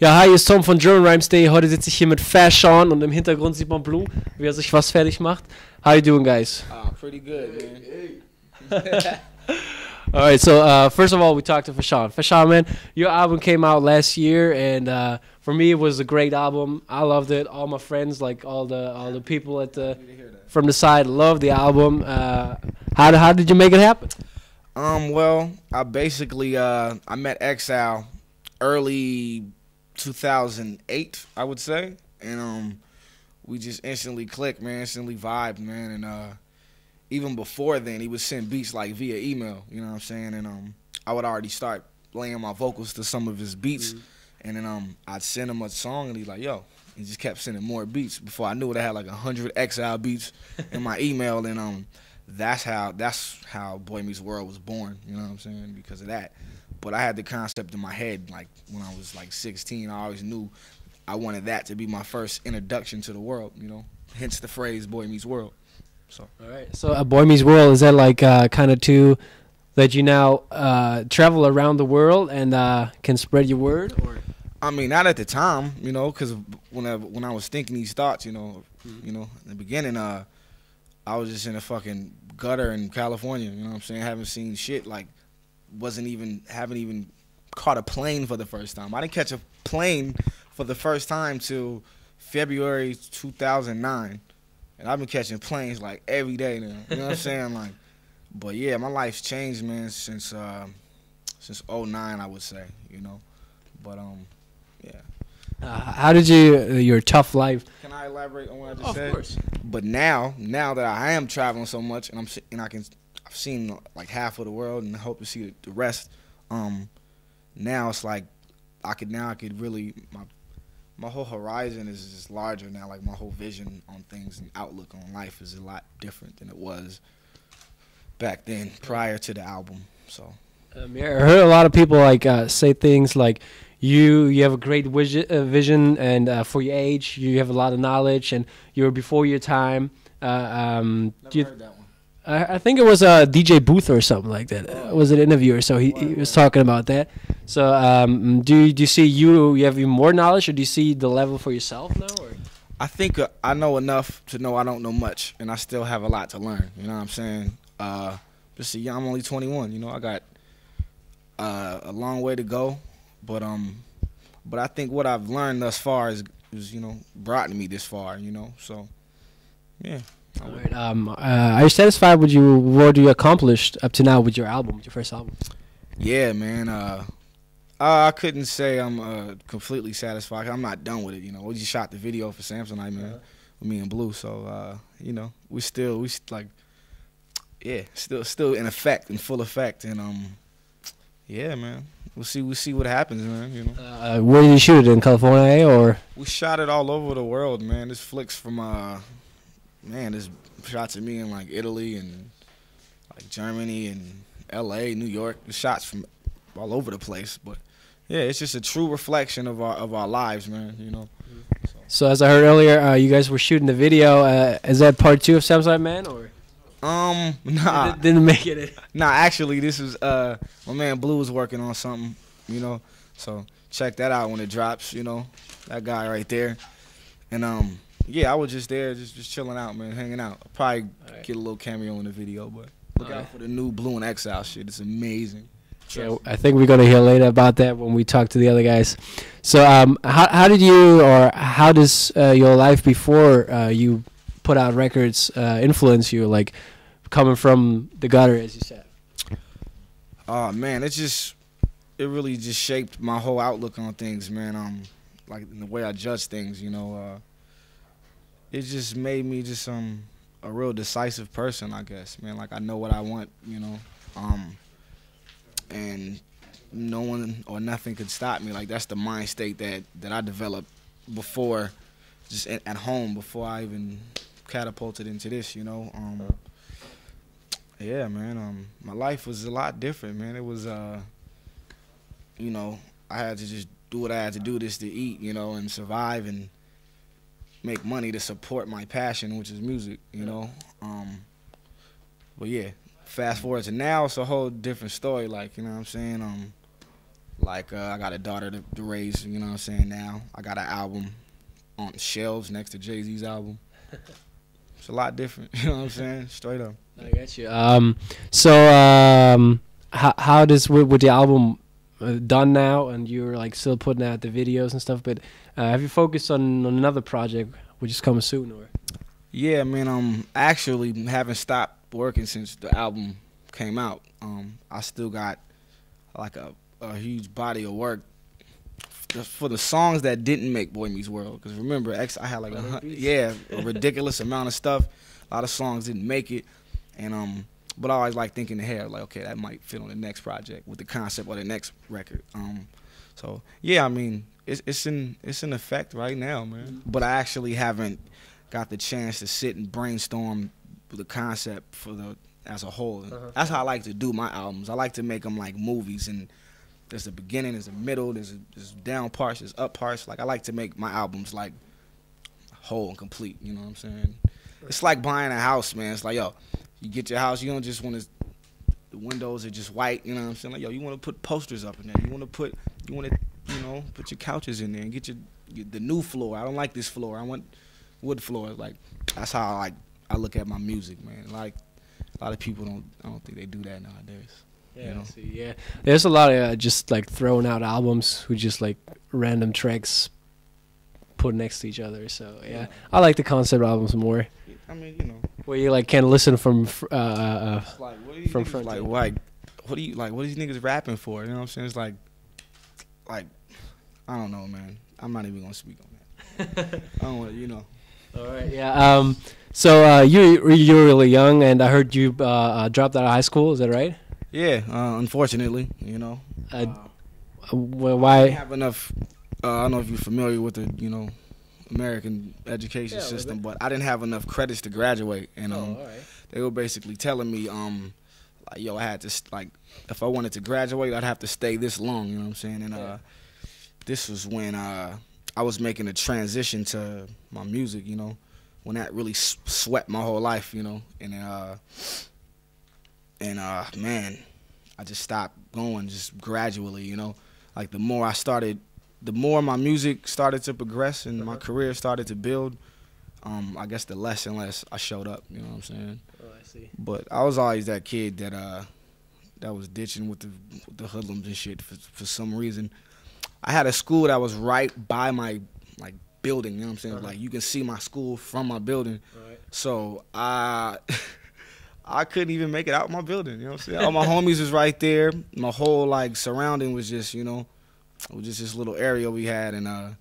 Ja, hi, hier ist Tom von GermanRhymes Day. Heute sitze ich hier mit Fashawn und im Hintergrund sieht man Blue, wie er sich was fertig macht. How you doing, guys? Pretty good, man. All right, so first of all, we talked to Fashawn. Fashawn, man, your album came out last year, and for me, it was a great album. I loved it. All my friends, like all the people at the from the side, loved the album. How did you make it happen? Well, I basically I met Exile early 2008, I would say, and we just instantly clicked, man, instantly vibed, man, and even before then, he would send beats like via email, you know what I'm saying, and I would already start laying my vocals to some of his beats, and then I'd send him a song, and he's like, yo, he just kept sending more beats. Before I knew it, I had like 100 Exile beats in my email, and that's how Boy Meets World was born, you know what I'm saying, because of that. But I had the concept in my head, like when I was like 16, I always knew I wanted that to be my first introduction to the world, you know, hence the phrase Boy Meets World. So. All right. So Boy Meets World, is that like kind of to that you now travel around the world and can spread your word? Or? I mean, not at the time, you know, because when I was thinking these thoughts, you know, in the beginning, I was just in a fucking gutter in California, you know what I'm saying? Haven't seen shit, like, haven't even caught a plane for the first time. I didn't catch a plane for the first time till February 2009. And I've been catching planes like every day now. You know what I'm saying? Like, but yeah, my life's changed, man, since '09, I would say. You know, but yeah. How did your tough life? Can I elaborate on what I just said? Of course. But now that I am traveling so much, and I've seen like half of the world, and I hope to see the rest. Now it's like I could really my whole horizon is just larger now. Like my whole vision on things and outlook on life is a lot different than it was back then, prior to the album. So, yeah, I heard a lot of people like say things like, "You have a great vision, and for your age, you have a lot of knowledge, and you're before your time." Never heard that one. I think it was a DJ Booth or something like that. It was an interviewer, so he was talking about that. So do you see you have even more knowledge, or do you see the level for yourself now? Or? I think I know enough to know I don't know much, and I still have a lot to learn. You know what I'm saying? Just see, I'm only 21. You know, I got a long way to go, but I think what I've learned thus far is brought me this far. You know, so yeah. All right. Are you satisfied with what you accomplished up to now with your album, with your first album? Yeah, man. I couldn't say I'm completely satisfied. I'm not done with it. You know, we just shot the video for Samsonite, man, with me and Blue. So you know, we still in effect, in full effect, and yeah, man. We'll see what happens, man. You know. Where did you shoot it, in California, or? We shot it all over the world, man. This flicks from man, there's shots of me in like Italy and like Germany and LA, New York. There's shots from all over the place, but yeah, it's just a true reflection of our lives, man. You know. So as I heard earlier, you guys were shooting the video. Is that part 2 of Samsonite Man, or? Nah. Didn't make it. Nah, actually, this is my man Blue was working on something, you know. So check that out when it drops, you know. That guy right there, and yeah, I was just there, just chilling out, man, hanging out. I'll probably get a little cameo in the video, but look out for the new Blue and Exile shit. It's amazing. Yeah, I think we're gonna hear later about that when we talk to the other guys. So, how did you, or how does your life before you put out records influence you, like coming from the gutter, as you said? Oh man, it really just shaped my whole outlook on things, man. Like the way I judge things, you know. It just made me just a real decisive person, I guess, man. Like I know what I want, you know, and no one or nothing could stop me. Like that's the mind state that I developed before, just at home, before I even catapulted into this, you know. Yeah, man. My life was a lot different, man. It was, you know, I had to just do what I had to do just to eat, you know, and survive and make money to support my passion, which is music, you know. But yeah, fast forward to now, it's a whole different story. Like, you know what I'm saying? Like I got a daughter to raise. You know what I'm saying? Now I got an album on the shelves next to Jay-Z's album. It's a lot different. You know what I'm saying? Straight up. I got you. So how does with the album done now, and you're like still putting out the videos and stuff, but have you focused on another project which is coming soon, or? Yeah, man. Actually haven't stopped working since the album came out. I still got like a huge body of work for the songs that didn't make Boy Meets World. Because remember, I had like a ridiculous amount of stuff. A lot of songs didn't make it, and but I always like thinking ahead, like, okay, that might fit on the next project with the concept or the next record. So yeah, I mean, it's in effect right now, man. But I actually haven't got the chance to sit and brainstorm the concept for as a whole. That's how I like to do my albums. I like to make them like movies, and there's a beginning, there's a middle, there's down parts, there's up parts. Like I like to make my albums like whole and complete. You know what I'm saying? It's like buying a house, man. It's like, yo, you get your house, you don't just want to. The windows are just white. You know what I'm saying? Like, yo, you want to put posters up in there. You want to put your couches in there and get the new floor. I don't like this floor. I want wood floors. Like that's how I look at my music, man. Like a lot of people I don't think they do that nowadays. Yeah, you know? yeah. There's a lot of just like throwing out albums who just like random tracks put next to each other. So yeah, I like the concept albums more. I mean, you know, where you like can listen from like, from front. Like what are these niggas rapping for? You know what I'm saying? It's like I don't know, man. I'm not even gonna speak on that. I don't want to, you know. All right, yeah. So you're really young, and I heard you dropped out of high school. Is that right? Yeah, unfortunately, you know. Well, why? I didn't have enough. I don't know if you're familiar with the, you know, American education system, but I didn't have enough credits to graduate, and they were basically telling me, like, yo, I had to like, if I wanted to graduate, I'd have to stay this long. You know what I'm saying? And this was when I was making a transition to my music. You know, when that really swept my whole life. You know, and man, I just stopped going just gradually. You know, like the more my music started to progress and my career started to build, I guess the less and less I showed up. You know what I'm saying? Oh, I see. But I was always that kid that was ditching with the hoodlums and shit for some reason. I had a school that was right by my like building. You know what I'm saying? Like you can see my school from my building. Right. So I couldn't even make it out my building. You know what I'm saying? All my homies was right there. My whole like surrounding was just, you know. It was just this little area we had, and